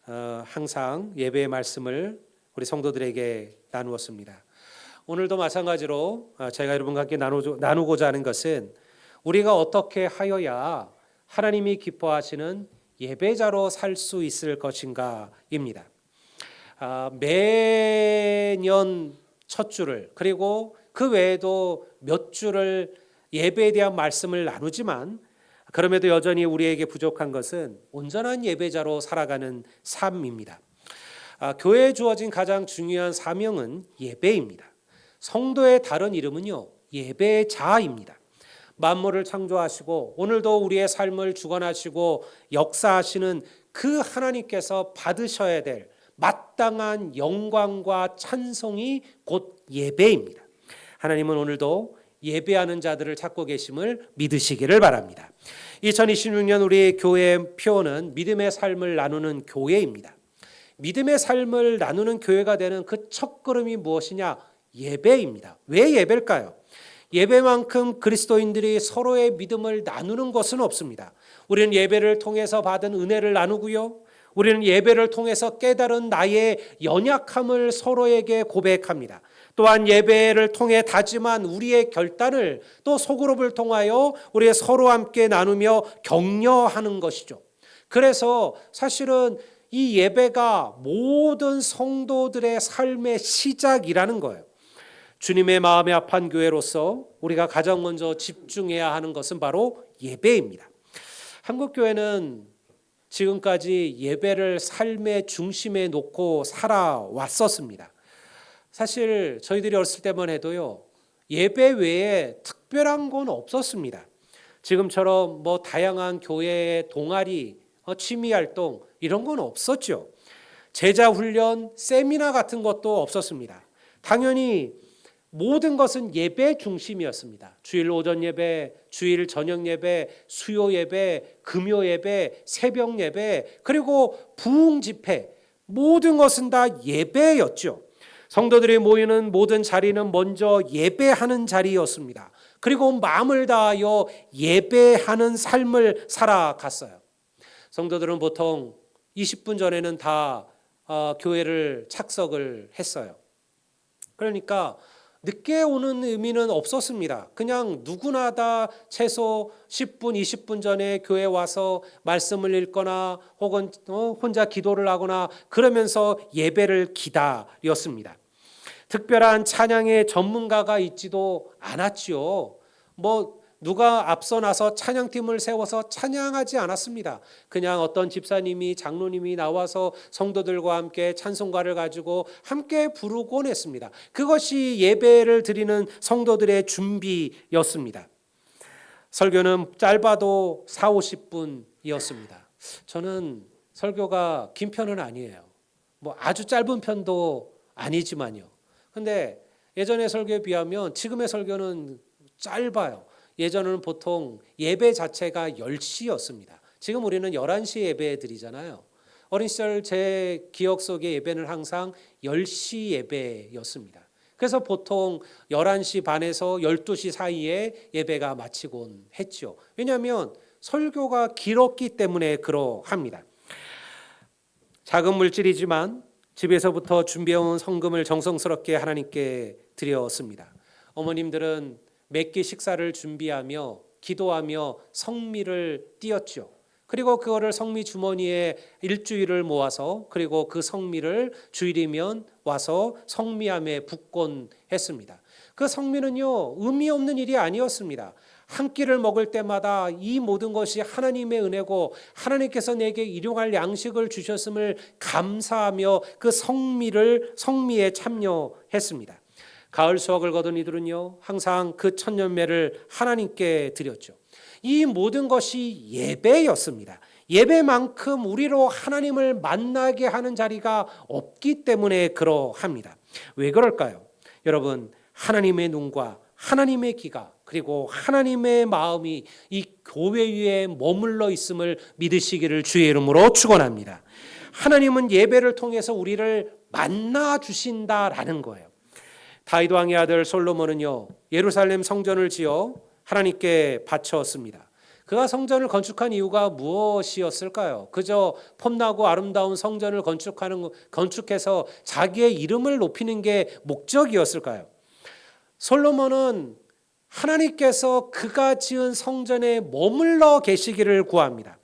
항상 예배의 말씀을 우리 성도들에게 나누었습니다. 오늘도 마찬가지로 제가 여러분과 함께 나누고자 하는 것은 우리가 어떻게 하여야 하나님이 기뻐하시는 예배자로 살 수 있을 것인가입니다. 매년 첫 주를 그리고 그 외에도 몇 주를 예배에 대한 말씀을 나누지만 그럼에도 여전히 우리에게 부족한 것은 온전한 예배자로 살아가는 삶입니다. 교회에 주어진 가장 중요한 사명은 예배입니다. 성도의 다른 이름은요, 예배자입니다. 만물을 창조하시고 오늘도 우리의 삶을 주관하시고 역사하시는 그 하나님께서 받으셔야 될 마땅한 영광과 찬송이 곧 예배입니다. 하나님은 오늘도 예배하는 자들을 찾고 계심을 믿으시기를 바랍니다. 2026년 우리 교회의 표어는 믿음의 삶을 나누는 교회입니다. 믿음의 삶을 나누는 교회가 되는 그 첫걸음이 무엇이냐? 예배입니다. 왜 예배일까요? 예배만큼 그리스도인들이 서로의 믿음을 나누는 것은 없습니다. 우리는 예배를 통해서 받은 은혜를 나누고요. 우리는 예배를 통해서 깨달은 나의 연약함을 서로에게 고백합니다. 또한 예배를 통해 다짐한 우리의 결단을 또 소그룹을 통하여 우리 서로 함께 나누며 격려하는 것이죠. 그래서 사실은 이 예배가 모든 성도들의 삶의 시작이라는 거예요. 주님의 마음에 합한 교회로서 우리가 가장 먼저 집중해야 하는 것은 바로 예배입니다. 한국교회는 지금까지 예배를 삶의 중심에 놓고 살아왔었습니다. 사실 저희들이 어렸을 때만 해도요, 예배 외에 특별한 건 없었습니다. 지금처럼 다양한 교회의 동아리, 취미 활동 이런 건 없었죠. 제자 훈련, 세미나 같은 것도 없었습니다. 당연히 모든 것은 예배 중심이었습니다. 주일 오전 예배, 주일 저녁 예배, 수요 예배, 금요 예배, 새벽 예배, 그리고 부흥 집회, 모든 것은 다 예배였죠. 성도들이 모이는 모든 자리는 먼저 예배하는 자리였습니다. 그리고 마음을 다하여 예배하는 삶을 살아갔어요. 성도들은 보통 20분 전에는 다 교회를 착석을 했어요. 그러니까 늦게 오는 의미는 없었습니다. 그냥 누구나 다 최소 10분, 20분 전에 교회에 와서 말씀을 읽거나 혹은 혼자 기도를 하거나 그러면서 예배를 기다렸습니다. 특별한 찬양의 전문가가 있지도 않았지요. 누가 앞서 나서 찬양팀을 세워서 찬양하지 않았습니다. 그냥 어떤 집사님이 장로님이 나와서 성도들과 함께 찬송가를 가지고 함께 부르곤 했습니다. 그것이 예배를 드리는 성도들의 준비였습니다. 설교는 짧아도 40-50분이었습니다. 저는 설교가 긴 편은 아니에요. 아주 짧은 편도 아니지만요. 근데 예전의 설교에 비하면 지금의 설교는 짧아요. 예전에는 보통 예배 자체가 10시였습니다. 지금 우리는 11시 예배 드리잖아요. 어린 시절 제 기억 속의 예배는 항상 10시 예배였습니다. 그래서 보통 11시 반에서 12시 사이에 예배가 마치곤 했죠. 왜냐하면 설교가 길었기 때문에 그러합니다. 작은 물질이지만 집에서부터 준비해온 성금을 정성스럽게 하나님께 드렸습니다. 어머님들은 몇 끼 식사를 준비하며 기도하며 성미를 띄었죠. 그리고 그거를 성미 주머니에 일주일을 모아서 그리고 그 성미를 주일이면 와서 성미함에 붓곤 했습니다. 그 성미는요, 의미 없는 일이 아니었습니다. 한 끼를 먹을 때마다 이 모든 것이 하나님의 은혜고 하나님께서 내게 일용할 양식을 주셨음을 감사하며 그 성미에 참여했습니다. 가을 수확을 거둔 이들은요, 항상 그 천년매를 하나님께 드렸죠. 이 모든 것이 예배였습니다. 예배만큼 우리로 하나님을 만나게 하는 자리가 없기 때문에 그러합니다. 왜 그럴까요? 여러분, 하나님의 눈과 하나님의 귀가 그리고 하나님의 마음이 이 교회 위에 머물러 있음을 믿으시기를 주의 이름으로 축원합니다. 하나님은 예배를 통해서 우리를 만나 주신다라는 거예요. 다윗 왕의 아들 솔로몬은요, 예루살렘 성전을 지어 하나님께 바쳤습니다. 그가 성전을 건축한 이유가 무엇이었을까요? 그저 폼나고 아름다운 성전을 건축해서 자기의 이름을 높이는 게 목적이었을까요? 솔로몬은 하나님께서 그가 지은 성전에 머물러 계시기를 구합니다.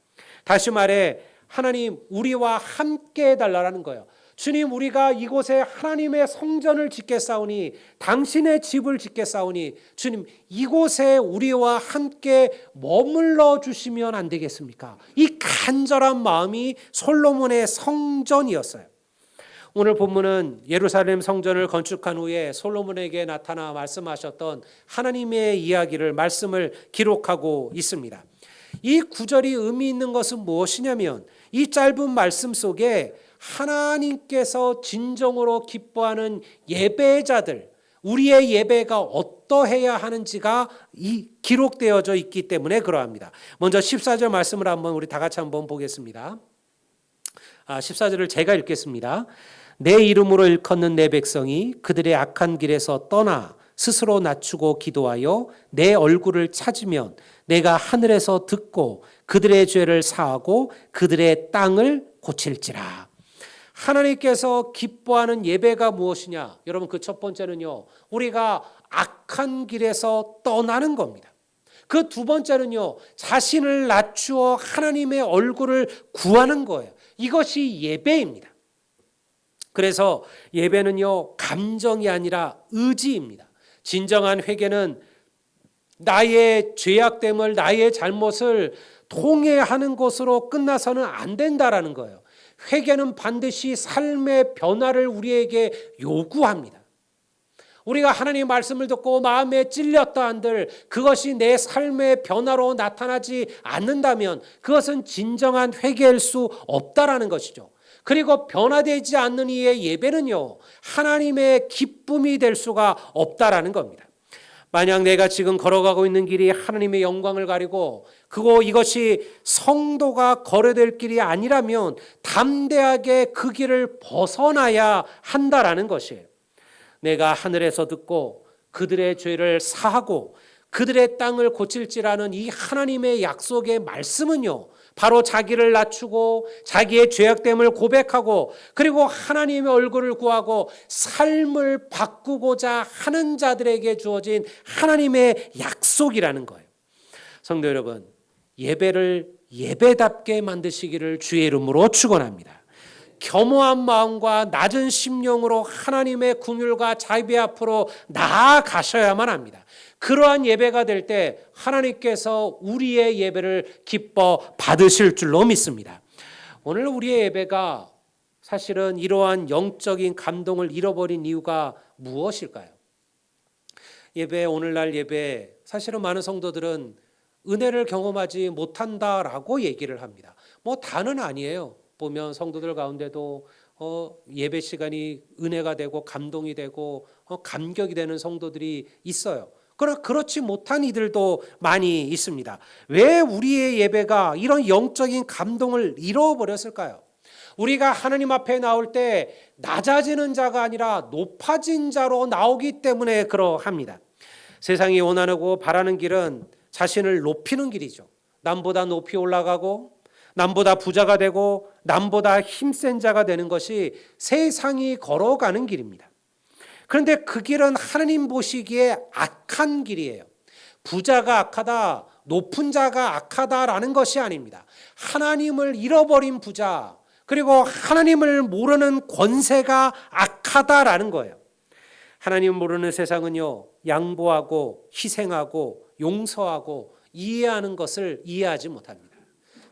다시 말해 하나님 우리와 함께 해달라는 거예요. 주님, 우리가 이곳에 하나님의 성전을 짓겠사오니, 당신의 집을 짓겠사오니 주님 이곳에 우리와 함께 머물러 주시면 안 되겠습니까? 이 간절한 마음이 솔로몬의 성전이었어요. 오늘 본문은 예루살렘 성전을 건축한 후에 솔로몬에게 나타나 말씀하셨던 하나님의 이야기를 말씀을 기록하고 있습니다. 이 구절이 의미 있는 것은 무엇이냐면 이 짧은 말씀 속에 하나님께서 진정으로 기뻐하는 예배자들, 우리의 예배가 어떠해야 하는지가 기록되어져 있기 때문에 그러합니다. 먼저 14절 말씀을 한번 우리 다 같이 한번 보겠습니다. 14절을 제가 읽겠습니다. 내 이름으로 일컫는 내 백성이 그들의 악한 길에서 떠나 스스로 낮추고 기도하여 내 얼굴을 찾으면 내가 하늘에서 듣고 그들의 죄를 사하고 그들의 땅을 고칠지라. 하나님께서 기뻐하는 예배가 무엇이냐? 여러분, 그 첫 번째는요, 우리가 악한 길에서 떠나는 겁니다. 그 두 번째는요, 자신을 낮추어 하나님의 얼굴을 구하는 거예요. 이것이 예배입니다. 그래서 예배는요, 감정이 아니라 의지입니다. 진정한 회개는 나의 죄악됨을, 나의 잘못을 통회하는 것으로 끝나서는 안 된다라는 거예요. 회개는 반드시 삶의 변화를 우리에게 요구합니다. 우리가 하나님의 말씀을 듣고 마음에 찔렸다 한들 그것이 내 삶의 변화로 나타나지 않는다면 그것은 진정한 회개일 수 없다라는 것이죠. 그리고 변화되지 않는 이의 예배는요, 하나님의 기쁨이 될 수가 없다라는 겁니다. 만약 내가 지금 걸어가고 있는 길이 하나님의 영광을 가리고 이것이 성도가 걸어야 길이 아니라면 담대하게 그 길을 벗어나야 한다라는 것이에요. 내가 하늘에서 듣고 그들의 죄를 사하고 그들의 땅을 고칠지라는 이 하나님의 약속의 말씀은요, 바로 자기를 낮추고 자기의 죄악됨을 고백하고 그리고 하나님의 얼굴을 구하고 삶을 바꾸고자 하는 자들에게 주어진 하나님의 약속이라는 거예요. 성도 여러분, 예배를 예배답게 만드시기를 주의 이름으로 축원합니다. 겸허한 마음과 낮은 심령으로 하나님의 긍휼과 자비 앞으로 나아가셔야만 합니다. 그러한 예배가 될 때 하나님께서 우리의 예배를 기뻐 받으실 줄로 믿습니다. 오늘 우리의 예배가 사실은 이러한 영적인 감동을 잃어버린 이유가 무엇일까요? 오늘날 예배, 사실은 많은 성도들은 은혜를 경험하지 못한다라고 얘기를 합니다. 다는 아니에요. 보면 성도들 가운데도 예배 시간이 은혜가 되고 감동이 되고 감격이 되는 성도들이 있어요. 그러나 그렇지 못한 이들도 많이 있습니다. 왜 우리의 예배가 이런 영적인 감동을 잃어버렸을까요? 우리가 하나님 앞에 나올 때 낮아지는 자가 아니라 높아진 자로 나오기 때문에 그러합니다. 세상이 원하고 바라는 길은 자신을 높이는 길이죠. 남보다 높이 올라가고 남보다 부자가 되고 남보다 힘센 자가 되는 것이 세상이 걸어가는 길입니다. 그런데 그 길은 하나님 보시기에 악한 길이에요. 부자가 악하다, 높은 자가 악하다라는 것이 아닙니다. 하나님을 잃어버린 부자, 그리고 하나님을 모르는 권세가 악하다라는 거예요. 하나님을 모르는 세상은요, 양보하고 희생하고 용서하고 이해하는 것을 이해하지 못합니다.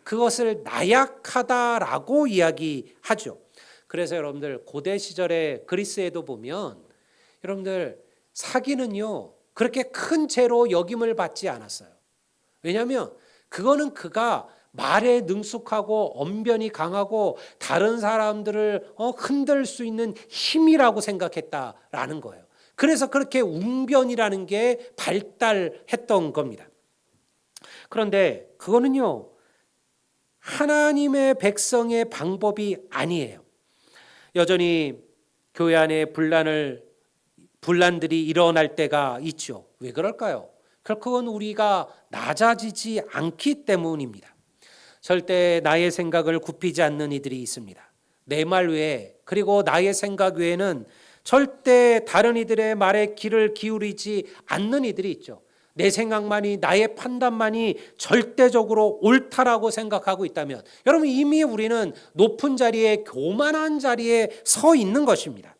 그것을 나약하다라고 이야기하죠. 그래서 여러분들 고대 시절의 그리스에도 보면 여러분들 사기는요 그렇게 큰 죄로 여김을 받지 않았어요. 왜냐하면 그거는 그가 말에 능숙하고 언변이 강하고 다른 사람들을 흔들 수 있는 힘이라고 생각했다라는 거예요. 그래서 그렇게 웅변이라는 게 발달했던 겁니다. 그런데 그거는요 하나님의 백성의 방법이 아니에요. 여전히 교회 안에 분란들이 일어날 때가 있죠. 왜 그럴까요? 그건 우리가 낮아지지 않기 때문입니다. 절대 나의 생각을 굽히지 않는 이들이 있습니다. 내 말 외에, 그리고 나의 생각 외에는 절대 다른 이들의 말에 귀를 기울이지 않는 이들이 있죠. 내 생각만이, 나의 판단만이 절대적으로 옳다라고 생각하고 있다면 여러분, 이미 우리는 높은 자리에, 교만한 자리에 서 있는 것입니다.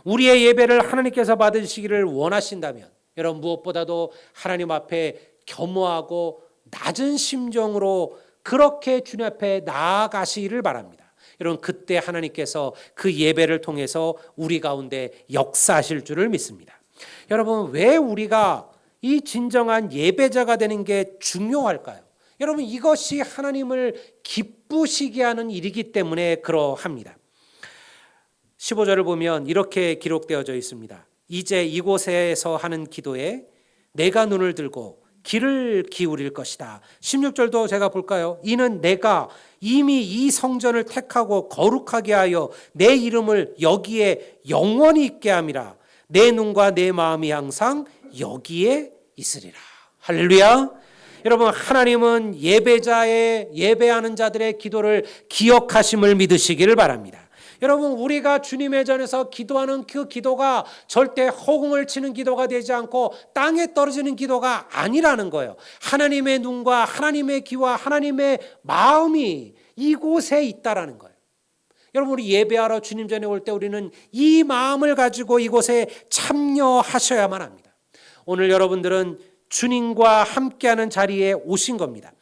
우리의 예배를 하나님께서 받으시기를 원하신다면 여러분, 무엇보다도 하나님 앞에 겸허하고 낮은 심정으로 그렇게 주님 앞에 나아가시기를 바랍니다. 여러분, 그때 하나님께서 그 예배를 통해서 우리 가운데 역사하실 줄을 믿습니다. 여러분, 왜 우리가 이 진정한 예배자가 되는 게 중요할까요? 여러분, 이것이 하나님을 기쁘시게 하는 일이기 때문에 그러합니다. 15절을 보면 이렇게 기록되어져 있습니다. 이제 이곳에서 하는 기도에 내가 눈을 들고 귀를 기울일 것이다. 16절도 제가 볼까요? 이는 내가 이미 이 성전을 택하고 거룩하게 하여 내 이름을 여기에 영원히 있게 함이라. 내 눈과 내 마음이 항상 여기에 있으리라. 할렐루야. 여러분, 하나님은 예배하는 자들의 기도를 기억하심을 믿으시기를 바랍니다. 여러분, 우리가 주님의 전에서 기도하는 그 기도가 절대 허공을 치는 기도가 되지 않고 땅에 떨어지는 기도가 아니라는 거예요. 하나님의 눈과 하나님의 귀와 하나님의 마음이 이곳에 있다라는 거예요. 여러분, 우리 예배하러 주님 전에 올 때 우리는 이 마음을 가지고 이곳에 참여하셔야만 합니다. 오늘 여러분들은 주님과 함께하는 자리에 오신 겁니다.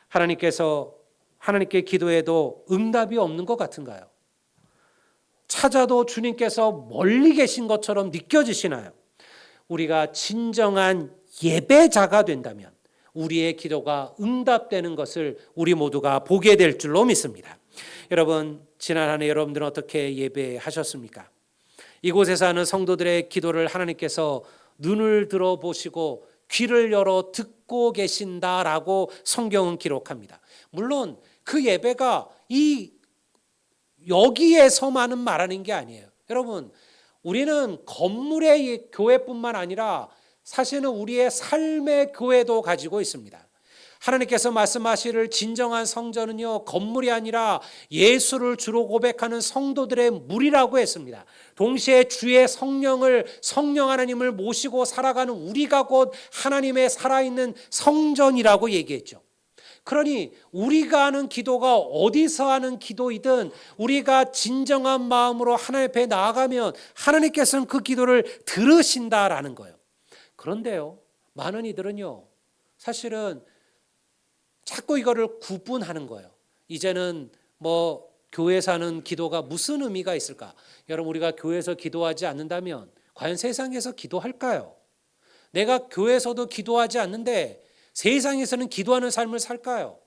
하나님께 기도해도 응답이 없는 것 같은가요? 찾아도 주님께서 멀리 계신 것처럼 느껴지시나요? 우리가 진정한 예배자가 된다면 우리의 기도가 응답되는 것을 우리 모두가 보게 될 줄로 믿습니다. 여러분, 지난 한 해 여러분들은 어떻게 예배하셨습니까? 이곳에서 하는 성도들의 기도를 하나님께서 눈을 들어보시고 귀를 열어 듣고 계신다라고 성경은 기록합니다. 물론 그 예배가 여기에서만은 말하는 게 아니에요. 여러분, 우리는 건물의 교회뿐만 아니라 사실은 우리의 삶의 교회도 가지고 있습니다. 하나님께서 말씀하시를 진정한 성전은요, 건물이 아니라 예수를 주로 고백하는 성도들의 무리라고 했습니다. 동시에 주의 성령 하나님을 모시고 살아가는 우리가 곧 하나님의 살아있는 성전이라고 얘기했죠. 그러니 우리가 하는 기도가 어디서 하는 기도이든 우리가 진정한 마음으로 하나님 앞에 나아가면 하나님께서는 그 기도를 들으신다라는 거예요. 그런데요, 많은 이들은요, 사실은 자꾸 이거를 구분하는 거예요. 이제는 교회에서 하는 기도가 무슨 의미가 있을까? 여러분, 우리가 교회에서 기도하지 않는다면 과연 세상에서 기도할까요? 내가 교회에서도 기도하지 않는데 세상에서는 기도하는 삶을 살까요?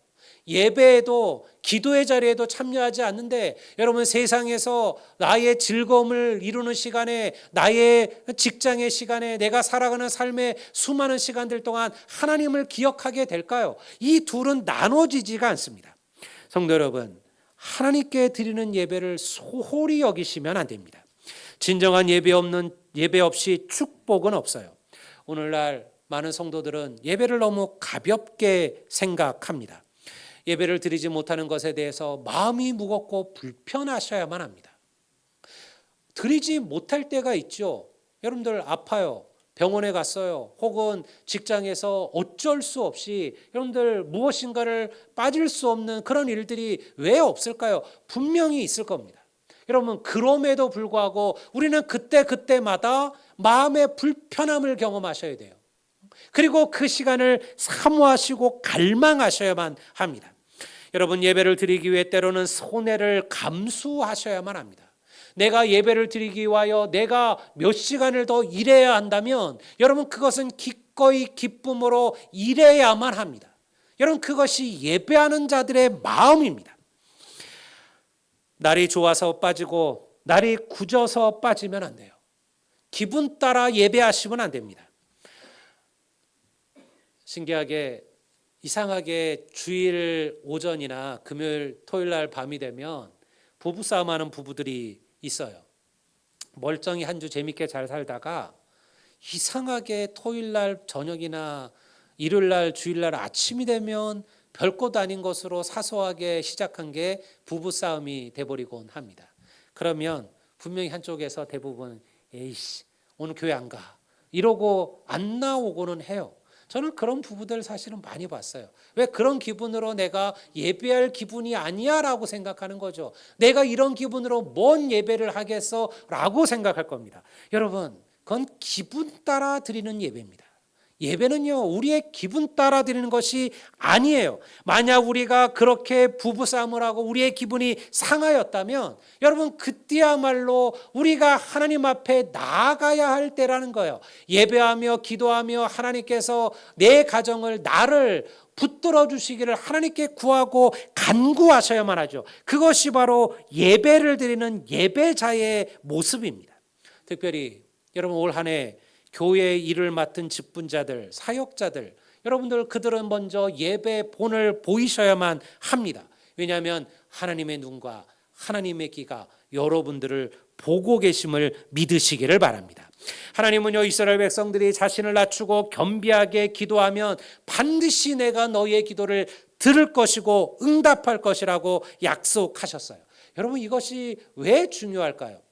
예배에도, 기도의 자리에도 참여하지 않는데 여러분, 세상에서 나의 즐거움을 이루는 시간에, 나의 직장의 시간에, 내가 살아가는 삶의 수많은 시간들 동안 하나님을 기억하게 될까요? 이 둘은 나눠지지가 않습니다. 성도 여러분, 하나님께 드리는 예배를 소홀히 여기시면 안 됩니다. 진정한 예배 없이 축복은 없어요. 오늘날 많은 성도들은 예배를 너무 가볍게 생각합니다. 예배를 드리지 못하는 것에 대해서 마음이 무겁고 불편하셔야만 합니다. 드리지 못할 때가 있죠. 여러분들 아파요. 병원에 갔어요. 혹은 직장에서 어쩔 수 없이 여러분들 무엇인가를 빠질 수 없는 그런 일들이 왜 없을까요? 분명히 있을 겁니다. 여러분, 그럼에도 불구하고 우리는 그때마다 마음의 불편함을 경험하셔야 돼요. 그리고 그 시간을 사모하시고 갈망하셔야만 합니다. 여러분, 예배를 드리기 위해 때로는 손해를 감수하셔야만 합니다. 내가 예배를 드리기 위하여 내가 몇 시간을 더 일해야 한다면 여러분, 그것은 기꺼이 기쁨으로 일해야만 합니다. 여러분, 그것이 예배하는 자들의 마음입니다. 날이 좋아서 빠지고 날이 굳어서 빠지면 안 돼요. 기분 따라 예배하시면 안 됩니다. 신기하게, 이상하게 주일 오전이나 금요일, 토요일 날 밤이 되면 부부싸움하는 부부들이 있어요. 멀쩡히 한 주 재밌게 잘 살다가 이상하게 토요일날 저녁이나 일요일날 주일날 아침이 되면 별것 아닌 것으로 사소하게 시작한 게 부부싸움이 돼버리곤 합니다. 그러면 분명히 한쪽에서 대부분 에이씨 오늘 교회 안 가 이러고 안 나오고는 해요. 저는 그런 부부들 사실은 많이 봤어요. 왜 그런 기분으로 내가 예배할 기분이 아니야 라고 생각하는 거죠. 내가 이런 기분으로 뭔 예배를 하겠어 라고 생각할 겁니다. 여러분 그건 기분 따라 드리는 예배입니다. 예배는요 우리의 기분 따라 드리는 것이 아니에요. 만약 우리가 그렇게 부부싸움을 하고 우리의 기분이 상하였다면 여러분 그때야말로 우리가 하나님 앞에 나아가야 할 때라는 거예요. 예배하며 기도하며 하나님께서 내 가정을 나를 붙들어 주시기를 하나님께 구하고 간구하셔야만 하죠. 그것이 바로 예배를 드리는 예배자의 모습입니다. 특별히 여러분 올 한 해 교회의 일을 맡은 직분자들, 사역자들, 여러분들 그들은 먼저 예배 본을 보이셔야만 합니다. 왜냐하면 하나님의 눈과 하나님의 귀가 여러분들을 보고 계심을 믿으시기를 바랍니다. 하나님은요 이스라엘 백성들이 자신을 낮추고 겸비하게 기도하면 반드시 내가 너희의 기도를 들을 것이고 응답할 것이라고 약속하셨어요. 여러분 이것이 왜 중요할까요?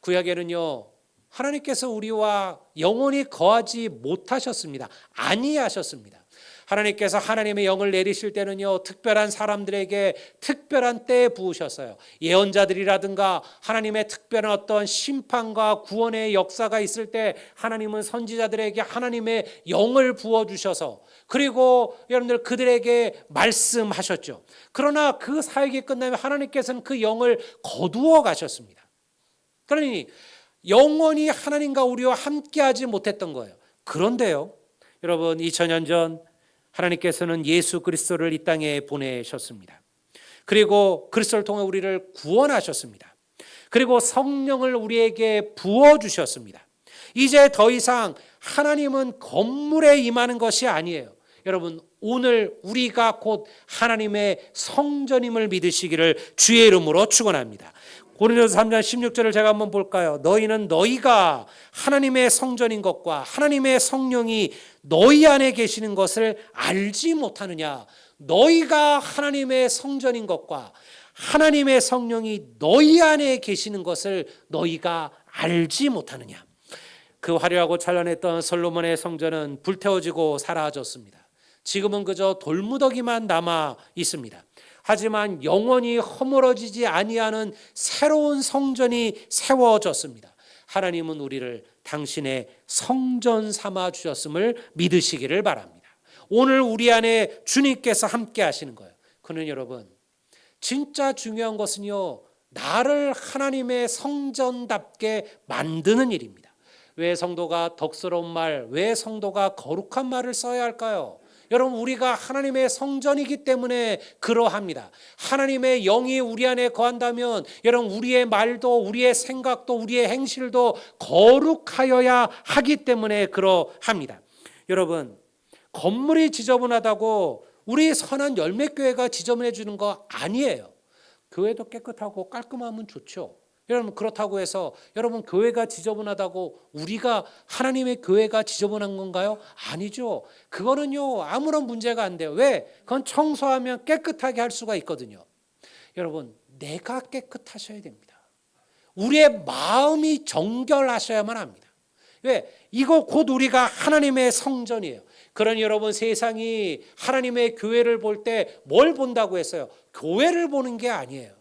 구약에는요 하나님께서 우리와 영원히 거하지 못하셨습니다. 아니하셨습니다. 하나님께서 하나님의 영을 내리실 때는요 특별한 사람들에게 특별한 때에 부으셨어요. 예언자들이라든가 하나님의 특별한 어떤 심판과 구원의 역사가 있을 때 하나님은 선지자들에게 하나님의 영을 부어주셔서 그리고 여러분들 그들에게 말씀하셨죠. 그러나 그 사역이 끝나면 하나님께서는 그 영을 거두어 가셨습니다. 그러니 영원히 하나님과 우리와 함께하지 못했던 거예요. 그런데요 여러분 2000년 전 하나님께서는 예수 그리스도를 이 땅에 보내셨습니다. 그리고 그리스도를 통해 우리를 구원하셨습니다. 그리고 성령을 우리에게 부어주셨습니다. 이제 더 이상 하나님은 건물에 임하는 것이 아니에요. 여러분 오늘 우리가 곧 하나님의 성전임을 믿으시기를 주의 이름으로 축원합니다. 고린도서 3장 16절을 제가 한번 볼까요? 너희는 너희가 하나님의 성전인 것과 하나님의 성령이 너희 안에 계시는 것을 알지 못하느냐? 너희가 하나님의 성전인 것과 하나님의 성령이 너희 안에 계시는 것을 너희가 알지 못하느냐? 그 화려하고 찬란했던 솔로몬의 성전은 불태워지고 사라졌습니다. 지금은 그저 돌무더기만 남아 있습니다. 하지만 영원히 허물어지지 아니하는 새로운 성전이 세워졌습니다. 하나님은 우리를 당신의 성전 삼아 주셨음을 믿으시기를 바랍니다. 오늘 우리 안에 주님께서 함께 하시는 거예요. 그는 여러분 진짜 중요한 것은요 나를 하나님의 성전답게 만드는 일입니다. 왜 성도가 덕스러운 말, 왜 성도가 거룩한 말을 써야 할까요? 여러분 우리가 하나님의 성전이기 때문에 그러합니다. 하나님의 영이 우리 안에 거한다면 여러분 우리의 말도 우리의 생각도 우리의 행실도 거룩하여야 하기 때문에 그러합니다. 여러분 건물이 지저분하다고 우리 선한 열매교회가 지저분해 주는 거 아니에요. 교회도 깨끗하고 깔끔하면 좋죠. 여러분 그렇다고 해서 여러분 교회가 지저분하다고 우리가 하나님의 교회가 지저분한 건가요? 아니죠. 그거는요 아무런 문제가 안 돼요. 왜? 그건 청소하면 깨끗하게 할 수가 있거든요. 여러분 내가 깨끗하셔야 됩니다. 우리의 마음이 정결하셔야만 합니다. 왜? 이거 곧 우리가 하나님의 성전이에요. 그러니 여러분 세상이 하나님의 교회를 볼 때 뭘 본다고 했어요? 교회를 보는 게 아니에요.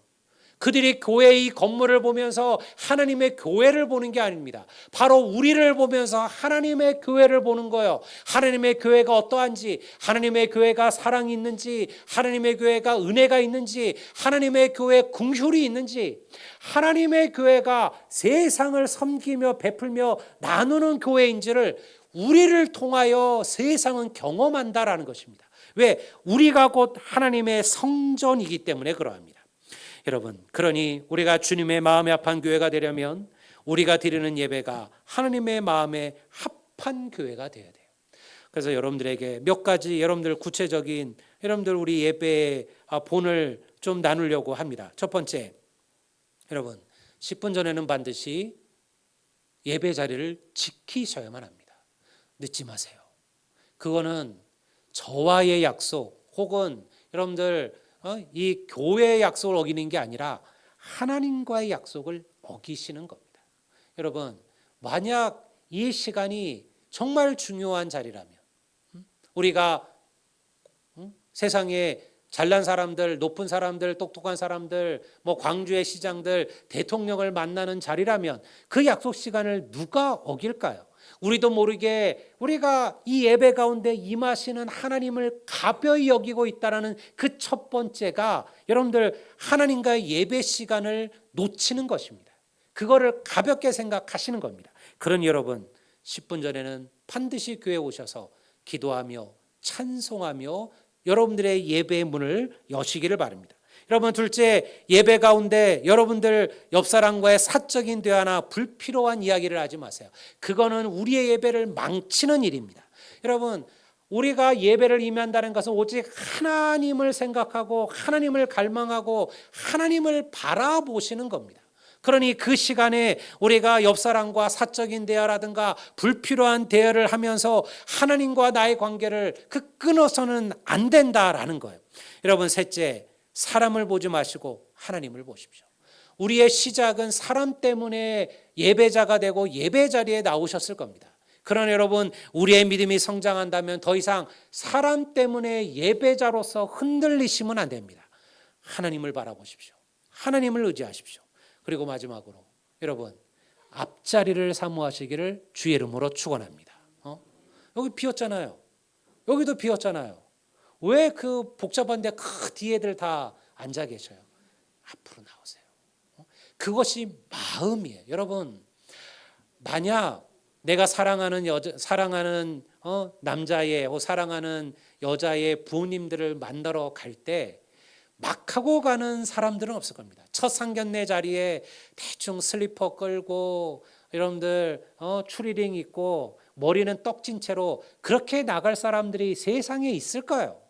그들이 교회의 건물을 보면서 하나님의 교회를 보는 게 아닙니다. 바로 우리를 보면서 하나님의 교회를 보는 거예요. 하나님의 교회가 어떠한지, 하나님의 교회가 사랑이 있는지, 하나님의 교회가 은혜가 있는지, 하나님의 교회에 긍휼이 있는지, 하나님의 교회가 세상을 섬기며 베풀며 나누는 교회인지를 우리를 통하여 세상은 경험한다라는 것입니다. 왜? 우리가 곧 하나님의 성전이기 때문에 그러합니다. 여러분, 그러니 우리가 주님의 마음에 합한 교회가 되려면 우리가 드리는 예배가 하나님의 마음에 합한 교회가 되어야 돼요. 그래서 여러분들에게 몇 가지 여러분들 구체적인 여러분들 우리 예배의 본을 좀 나누려고 합니다. 첫 번째, 여러분 10분 전에는 반드시 예배 자리를 지키셔야만 합니다. 늦지 마세요. 그거는 저와의 약속 혹은 여러분들 이 교회의 약속을 어기는 게 아니라 하나님과의 약속을 어기시는 겁니다. 여러분, 만약 이 시간이 정말 중요한 자리라면 우리가 세상에 잘난 사람들, 높은 사람들, 똑똑한 사람들, 뭐 광주의 시장들, 대통령을 만나는 자리라면 그 약속 시간을 누가 어길까요? 우리도 모르게 우리가 이 예배 가운데 임하시는 하나님을 가벼이 여기고 있다는 그 첫 번째가 여러분들 하나님과의 예배 시간을 놓치는 것입니다. 그거를 가볍게 생각하시는 겁니다. 그러니 여러분 10분 전에는 반드시 교회에 오셔서 기도하며 찬송하며 여러분들의 예배의 문을 여시기를 바랍니다. 여러분, 둘째, 예배 가운데 여러분들 옆사람과의 사적인 대화나 불필요한 이야기를 하지 마세요. 그거는 우리의 예배를 망치는 일입니다. 여러분, 우리가 예배를 임한다는 것은 오직 하나님을 생각하고 하나님을 갈망하고 하나님을 바라보시는 겁니다. 그러니 그 시간에 우리가 옆사람과 사적인 대화라든가 불필요한 대화를 하면서 하나님과 나의 관계를 끊어서는 안 된다라는 거예요. 여러분, 셋째, 사람을 보지 마시고 하나님을 보십시오. 우리의 시작은 사람 때문에 예배자가 되고 예배 자리에 나오셨을 겁니다. 그러나 여러분, 우리의 믿음이 성장한다면 더 이상 사람 때문에 예배자로서 흔들리시면 안 됩니다. 하나님을 바라보십시오. 하나님을 의지하십시오. 그리고 마지막으로 여러분, 앞자리를 사모하시기를 주의 이름으로 축원합니다. 여기 비었잖아요. 여기도 비었잖아요. 왜 그 복잡한 데 그 뒤에들 다 앉아 계셔요? 앞으로 나오세요. 그것이 마음이에요. 여러분, 만약 내가 사랑하는 남자의 사랑하는 여자의 부모님들을 만나러 갈 때 막 하고 가는 사람들은 없을 겁니다. 첫 상견례 자리에 대충 슬리퍼 끌고 여러분들 추리링 입고 머리는 떡진 채로 그렇게 나갈 사람들이 세상에 있을까요?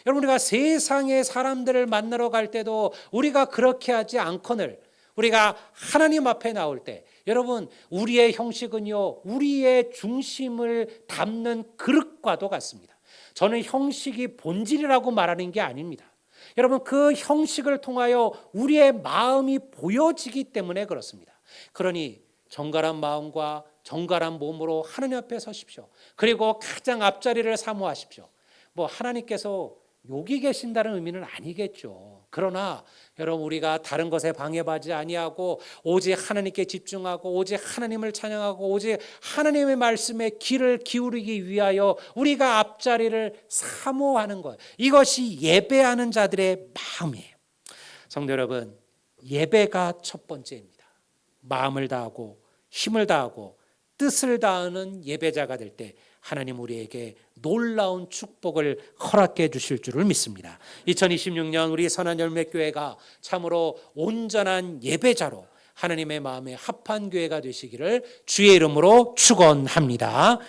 여러분, 우리가 세상의 사람들을 만나러 갈 때도 우리가 그렇게 하지 않거늘 우리가 하나님 앞에 나올 때 여러분, 우리의 형식은요, 우리의 중심을 담는 그릇과도 같습니다. 저는 형식이 본질이라고 말하는 게 아닙니다. 여러분, 그 형식을 통하여 우리의 마음이 보여지기 때문에 그렇습니다. 그러니 정갈한 마음과 정갈한 몸으로 하나님 앞에 서십시오. 그리고 가장 앞자리를 사모하십시오. 하나님께서 여기 계신다는 의미는 아니겠죠. 그러나 여러분, 우리가 다른 것에 방해받지 아니하고 오직 하나님께 집중하고 오직 하나님을 찬양하고 오직 하나님의 말씀에 귀를 기울이기 위하여 우리가 앞자리를 사모하는 것, 이것이 예배하는 자들의 마음이에요. 성도 여러분, 예배가 첫 번째입니다. 마음을 다하고 힘을 다하고 뜻을 다하는 예배자가 될 때 하나님 우리에게 놀라운 축복을 허락해 주실 줄을 믿습니다. 2026년 우리 선한열매교회가 참으로 온전한 예배자로 하나님의 마음에 합한 교회가 되시기를 주의 이름으로 축원합니다.